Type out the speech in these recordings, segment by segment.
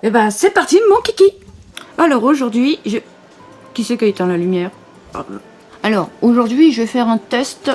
Et bah c'est parti mon kiki. Alors aujourd'hui, qui c'est qui a éteint la lumière? Alors aujourd'hui je vais faire un test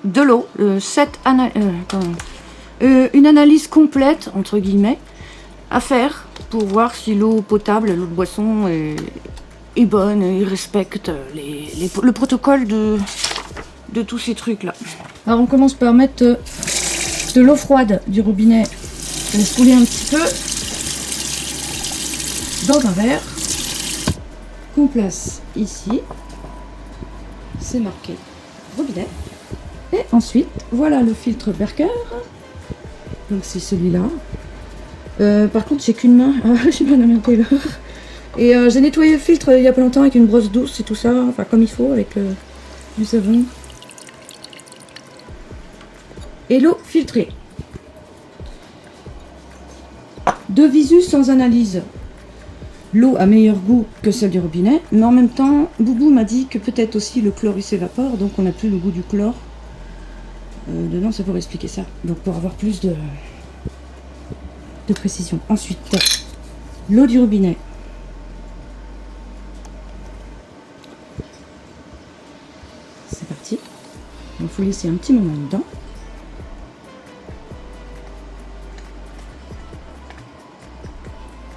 de l'eau, une analyse complète entre guillemets à faire pour voir si l'eau potable, l'eau de boisson est bonne et respecte le protocole de tous ces trucs là. Alors on commence par mettre de l'eau froide du robinet, on laisse couler un petit peu dans un verre qu'on place ici, c'est marqué robinet, et ensuite voilà le filtre Berker, donc c'est celui-là. Par contre j'ai qu'une main, j'ai pas la main là. Et j'ai nettoyé le filtre il y a pas longtemps avec une brosse douce et tout ça, enfin comme il faut avec du savon. Et l'eau filtrée. De visu sans analyse. L'eau a meilleur goût que celle du robinet, mais en même temps, Boubou m'a dit que peut-être aussi le chlore il s'évapore, donc on n'a plus le goût du chlore. Dedans, ça pourrait expliquer ça. Donc pour avoir plus de précision. Ensuite, l'eau du robinet. C'est parti. Il faut laisser un petit moment dedans.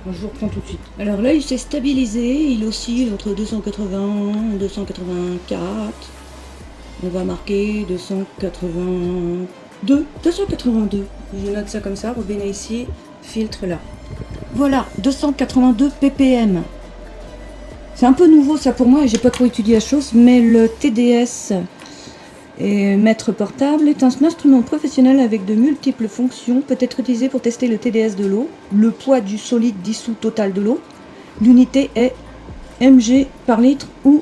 Je vous reprends tout de suite. Alors là, il s'est stabilisé. Il oscille entre 280 et 284. On va marquer 282. 282. Je note ça comme ça. Robinet ici, filtre là. Voilà, 282 ppm. C'est un peu nouveau ça pour moi et j'ai pas trop étudié la chose, mais le TDS et mètre portable est un instrument professionnel avec de multiples fonctions, peut être utilisé pour tester le TDS de l'eau, le poids du solide dissous total de l'eau. L'unité est mg par litre ou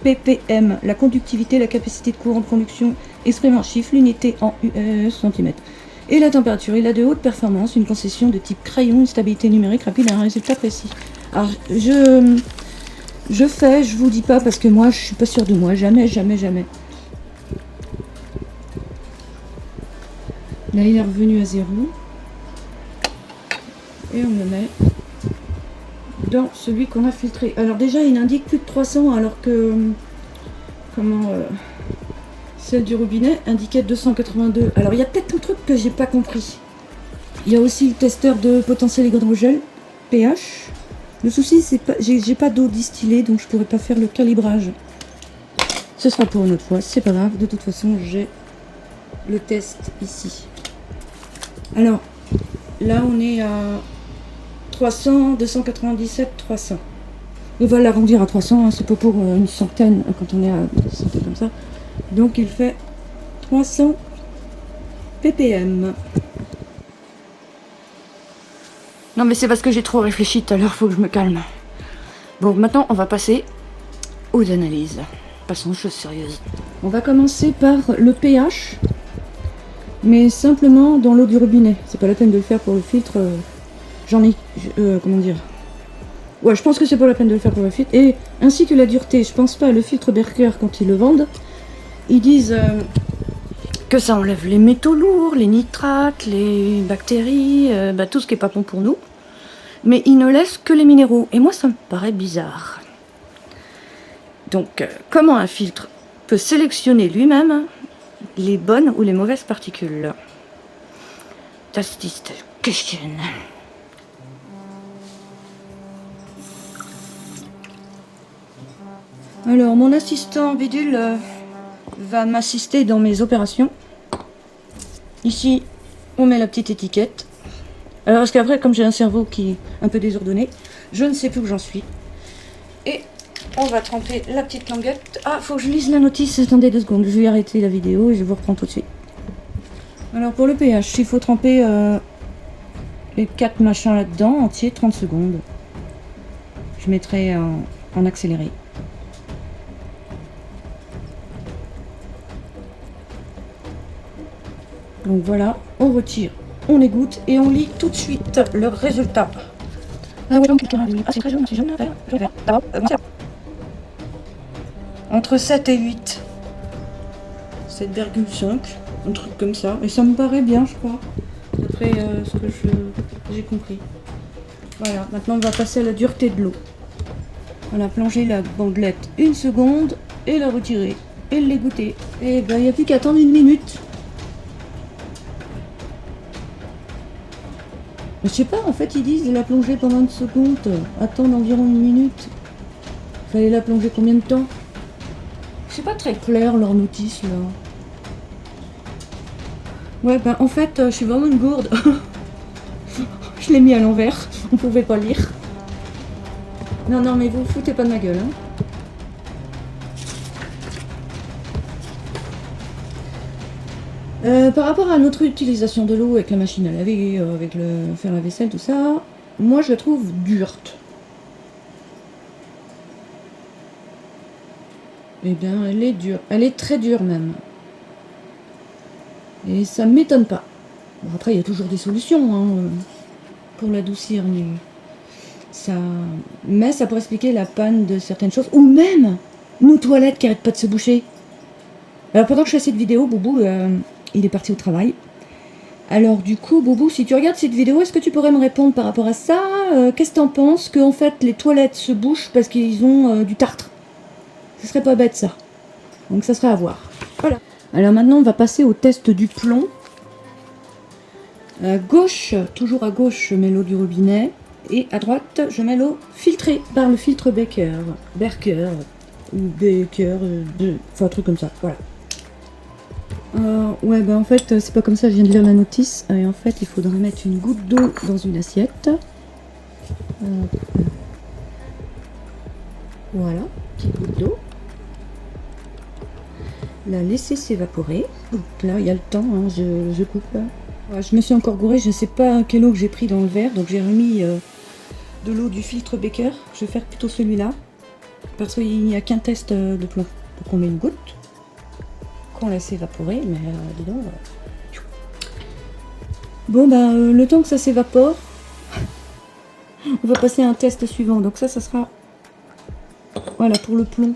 ppm. La conductivité, la capacité de courant de conduction exprimée en chiffres, l'unité en cm. Et la température, il a de hautes performances, une concession de type crayon, une stabilité numérique rapide et un résultat précis. Alors je vous dis pas parce que moi je suis pas sûre de moi, jamais. Là, il est revenu à 0. Et on le met dans celui qu'on a filtré. Alors déjà, il indique plus de 300 alors que celle du robinet indiquait 282. Alors, il y a peut-être un truc que j'ai pas compris. Il y a aussi le testeur de potentiel hydrogel, pH. Le souci, c'est pas, j'ai pas d'eau distillée, donc je pourrais pas faire le calibrage. Ce sera pour une autre fois, c'est pas grave. De toute façon, j'ai le test ici. Alors, là on est à 300, 297, 300. On va l'arrondir à 300, hein, c'est pas pour une centaine quand on est à une centaine comme ça. Donc il fait 300 ppm. Non mais c'est parce que j'ai trop réfléchi tout à l'heure, faut que je me calme. Bon, maintenant on va passer aux analyses. Passons aux choses sérieuses. On va commencer par le pH. Mais simplement dans l'eau du robinet. C'est pas la peine de le faire pour le filtre. Comment dire. Ouais, je pense que c'est pas la peine de le faire pour le filtre. Et ainsi que la dureté. Je pense pas le filtre Berker quand ils le vendent. Ils disent que ça enlève les métaux lourds, les nitrates, les bactéries, tout ce qui est pas bon pour nous. Mais ils ne laissent que les minéraux. Et moi, ça me paraît bizarre. Donc, comment un filtre peut sélectionner lui-même les bonnes ou les mauvaises particules? Das ist the question. Alors, mon assistant bidule va m'assister dans mes opérations. Ici, on met la petite étiquette. Alors, parce qu'après, comme j'ai un cerveau qui est un peu désordonné, je ne sais plus où j'en suis. Et on va tremper la petite languette. Ah, faut que je lise la notice. Attendez 2 secondes. Je vais arrêter la vidéo et je vous reprends tout de suite. Alors pour le pH, il faut tremper les 4 machins là-dedans, entiers, 30 secondes. Je mettrai en accéléré. Donc voilà, on retire, on égoutte et on lit tout de suite le résultat. Ah ouais, donc quelqu'un a dit, ah c'est très jaune, je vais faire. Entre 7 et 8. 7,5, un truc comme ça. Et ça me paraît bien, je crois, d'après ce que j'ai compris. Voilà, maintenant on va passer à la dureté de l'eau. On a plongé la bandelette 1 seconde et la retirer et l'égoutter. Et ben il n'y a plus qu'à attendre 1 minute. Je sais pas, en fait ils disent de la plonger pendant 1 seconde, attendre environ 1 minute. Fallait la plonger combien de temps? C'est pas très clair leur notice là. Ouais ben en fait je suis vraiment une gourde. Je l'ai mis à l'envers, on pouvait pas lire. Non, non, mais vous vous foutez pas de ma gueule, hein. Par rapport à notre utilisation de l'eau avec la machine à laver, avec le faire la vaisselle, tout ça, moi je la trouve dure. Eh bien, elle est dure. Elle est très dure même. Et ça m'étonne pas. Bon, après, il y a toujours des solutions hein, pour l'adoucir, mais ça pourrait expliquer la panne de certaines choses. Ou même nos toilettes qui arrêtent pas de se boucher. Alors pendant que je fais cette vidéo, Boubou, il est parti au travail. Alors du coup, Boubou, si tu regardes cette vidéo, est-ce que tu pourrais me répondre par rapport à ça? Qu'est-ce que t'en penses qu'en fait les toilettes se bouchent parce qu'ils ont du tartre? Ce serait pas bête ça. Donc ça serait à voir. Voilà. Alors maintenant, on va passer au test du plomb. À gauche, toujours à gauche, je mets l'eau du robinet. Et à droite, je mets l'eau filtrée par le filtre Becker. Ou Becker, enfin un truc comme ça. Voilà. Ouais, bah en fait, c'est pas comme ça, je viens de lire la notice. Et en fait, il faudrait mettre une goutte d'eau dans une assiette. Voilà, petite goutte d'eau. La laisser s'évaporer. Là, il y a le temps, hein, je coupe là. Ouais, je me suis encore gourée, je ne sais pas quelle eau que j'ai pris dans le verre, donc j'ai remis de l'eau du filtre Becker. Je vais faire plutôt celui-là, parce qu'il n'y a qu'un test de plomb. Donc on met une goutte, qu'on laisse évaporer, mais dis donc. Bon, bah, le temps que ça s'évapore, on va passer à un test suivant. Donc ça sera, voilà, pour le plomb.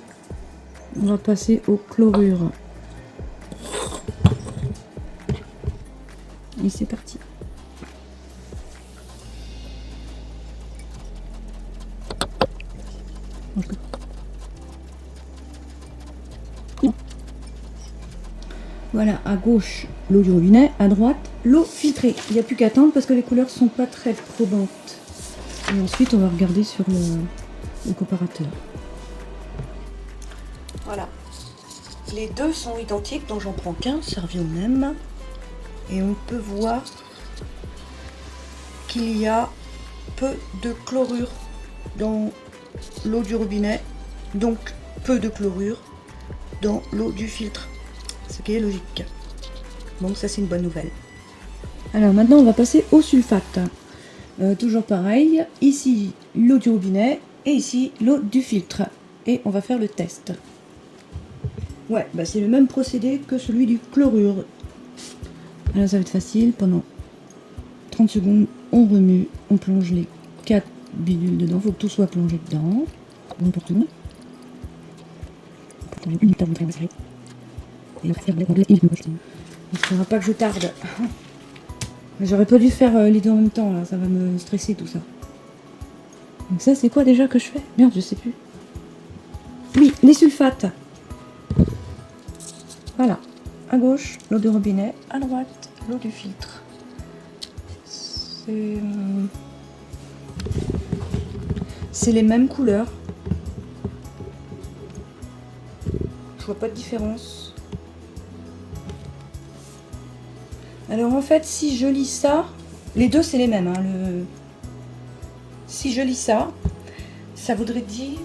On va passer au chlorure. Et c'est parti. Voilà, à gauche, l'eau du robinet, à droite, l'eau filtrée. Il n'y a plus qu'à attendre parce que les couleurs sont pas très probantes. Et ensuite, on va regarder sur le comparateur. Voilà. Les deux sont identiques, donc j'en prends qu'un, ça revient au même. Et on peut voir qu'il y a peu de chlorure dans l'eau du robinet, donc peu de chlorure dans l'eau du filtre, ce qui est logique. Donc ça c'est une bonne nouvelle. Alors maintenant on va passer au sulfate. Toujours pareil, ici l'eau du robinet et ici l'eau du filtre. Et on va faire le test. Ouais, bah c'est le même procédé que celui du chlorure. Alors ça va être facile, pendant 30 secondes, on remue, on plonge les 4 bidules dedans, il faut que tout soit plongé dedans. On pour tout. Il ne faudra pas que je tarde. J'aurais pas dû faire les deux en même temps, là, ça va me stresser tout ça. Donc ça c'est quoi déjà que je fais? Merde, je sais plus. Oui, les sulfates. Voilà, à gauche, l'eau de robinet, à droite, l'eau du filtre. C'est les mêmes couleurs. Je vois pas de différence. Alors en fait, si je lis ça, les deux c'est les mêmes. Hein, si je lis ça, ça voudrait dire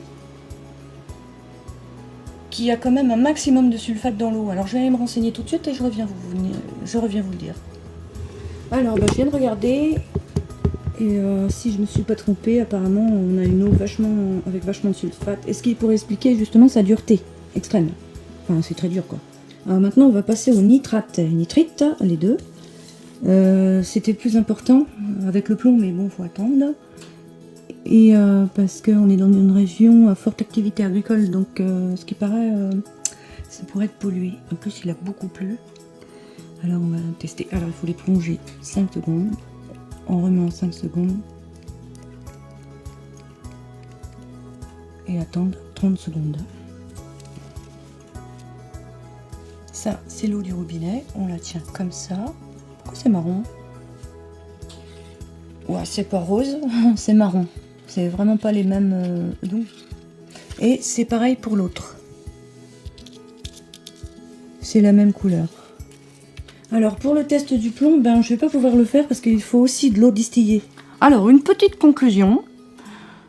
qu'il y a quand même un maximum de sulfate dans l'eau. Alors je vais aller me renseigner tout de suite et je reviens vous le dire. Alors bah, je viens de regarder et si je ne me suis pas trompée, apparemment on a une eau avec vachement de sulfate. Et ce qui pourrait expliquer justement sa dureté extrême. Enfin c'est très dur quoi. Alors maintenant on va passer au nitrate et nitrite, les deux. C'était plus important avec le plomb, mais bon faut attendre. Et parce qu'on est dans une région à forte activité agricole, donc ce qui paraît, ça pourrait être pollué. En plus, il a beaucoup plu. Alors, on va tester. Alors, il faut les plonger 5 secondes. On remet en 5 secondes. et attendre 30 secondes. Ça, c'est l'eau du robinet. On la tient comme ça. Pourquoi c'est marron? Ouais, c'est pas rose, c'est marron. C'est vraiment pas les mêmes... Et c'est pareil pour l'autre. C'est la même couleur. Alors pour le test du plomb, ben je vais pas pouvoir le faire parce qu'il faut aussi de l'eau distillée. Alors une petite conclusion.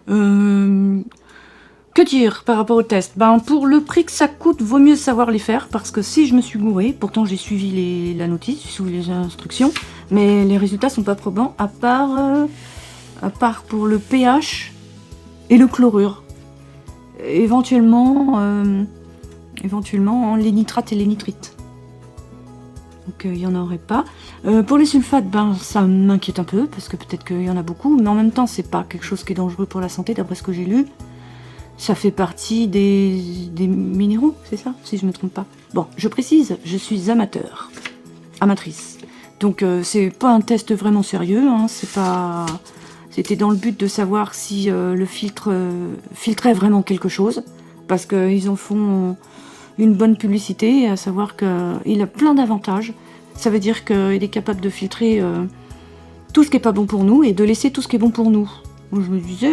Que dire par rapport au test? Ben pour le prix que ça coûte, vaut mieux savoir les faire parce que si je me suis gourée, pourtant j'ai suivi la notice, j'ai suivi les instructions, mais les résultats sont pas probants à part pour le pH et le chlorure. Éventuellement les nitrates et les nitrites. Donc il n'y en aurait pas. Pour les sulfates, ben ça m'inquiète un peu, parce que peut-être qu'il y en a beaucoup, mais en même temps c'est pas quelque chose qui est dangereux pour la santé, d'après ce que j'ai lu. Ça fait partie des minéraux, c'est ça, si je me trompe pas. Bon, je précise, je suis amatrice. Donc c'est pas un test vraiment sérieux, hein, c'était dans le but de savoir si le filtre filtrait vraiment quelque chose, parce qu'ils en font une bonne publicité, à savoir qu'il a plein d'avantages. Ça veut dire qu'il est capable de filtrer tout ce qui n'est pas bon pour nous et de laisser tout ce qui est bon pour nous. Donc, je me disais,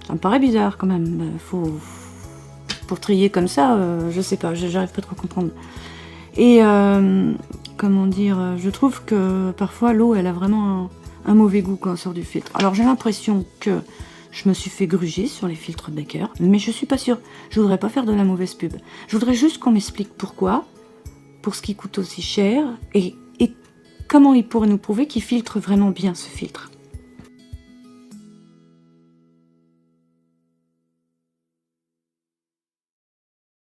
ça me paraît bizarre quand même. Pour trier comme ça, je sais pas, j'arrive pas trop à comprendre. Et comment dire, je trouve que parfois l'eau, elle a vraiment un mauvais goût quand elle sort du filtre. Alors j'ai l'impression que je me suis fait gruger sur les filtres Becker, mais je suis pas sûre. Je voudrais pas faire de la mauvaise pub. Je voudrais juste qu'on m'explique pourquoi, pour ce qui coûte aussi cher, et comment il pourrait nous prouver qu'il filtre vraiment bien ce filtre.